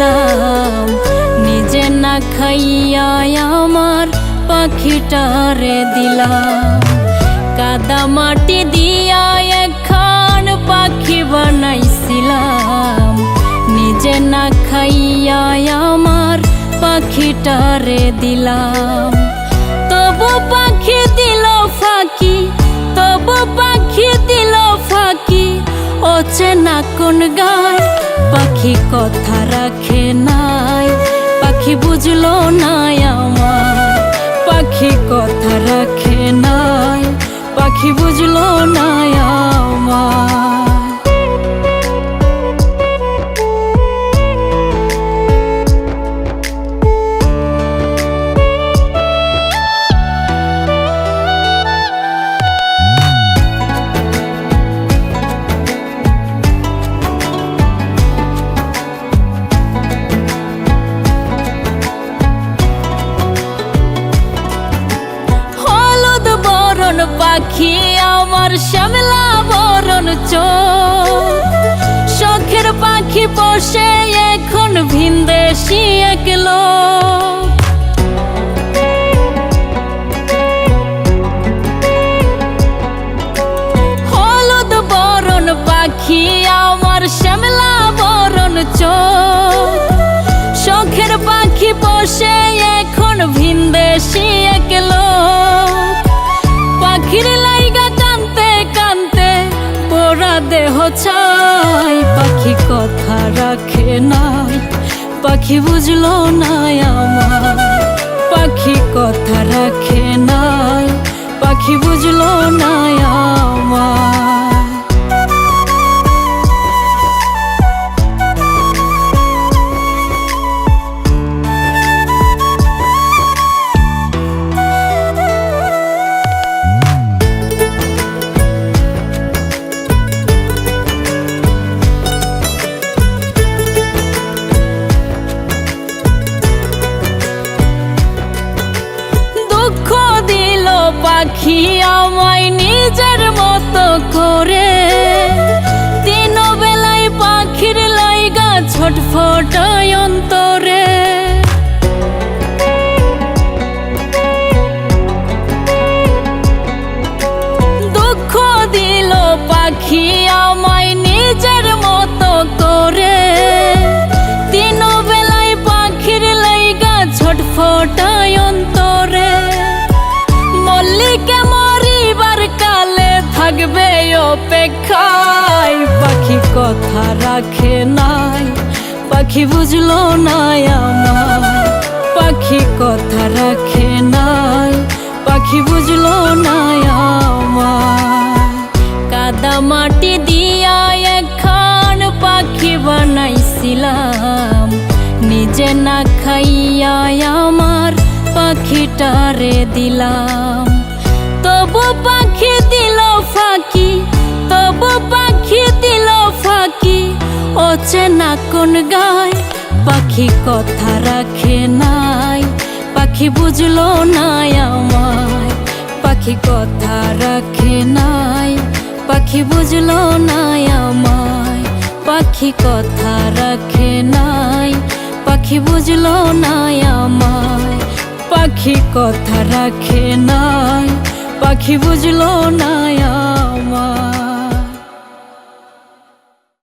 ছিলাম, নিজে না খাইয়া আমার পাখিটারে দিলাম। কাদা মাটি দিয়া এখন পাখি বানাইছিলাম, নিজে না খাইয়া আমার পাখিটারে দিলাম। তবু পাখি দিল ফাঁকি, তবু পাখি দিল ফাঁকি, অচেনা কোন গায় পাখি কথা রাখে নাই। পাখি বুঝলো না আমার, পাখি কথা রাখে নাই, পাখি বুঝলো না আমার। পাখি আমার শ্যামলা বরণ চোখ, শখের পাখি বসে এখন ভিনদেশি এক লোক। হলুদ বরণ পাখি আমার শ্যামলা বরণ চোখ, শখের পাখি বসে এখন ভিনদেশি এক লোক। পাখির লাইগা কানতে কানতে পোড়া দেহ চাই, পাখি কথা রাখে নাই, পাখি বুঝলো না আমার। পাখি কথা রাখে নাই, পাখি বুঝলো না আমার। পাখি আমায় নিজের মতো করে, তিন বেলায় পাখির লাইগা ছটফটায় অন্তরে। দুঃখ দিল পাখি আমায় নিজের মতো করে, তিন বেলায় পাখির লাইগা ছটফটায় অন্তরে। মল্লিকে মরিবার কালে থাকবে অপেক্ষায়, পাখি কথা রাখে নাই, পাখি বুঝলো না আমার। পাখি কথা রাখে নাই, পাখি বুঝলো না আমার। কাদা মাটি দিয়া এখন পাখি বানাইছিলাম, নিজে না খাইয়া আমার পাখিটারে দিলাম। তবু পাখি দিল ফাঁকি, তবু পাখি দিল ফাঁকি, অচেনা কোন গায় পাখি কথা রাখে নাই। পাখি বুঝলো না আমায়, পাখি কথা রাখে নাই, পাখি বুঝলো না আমায়। পাখি কথা রাখে নাই, পাখি বুঝলো না আমায়। পাখি কথা রাখে নাই, পাখি বুঝলো না আমার।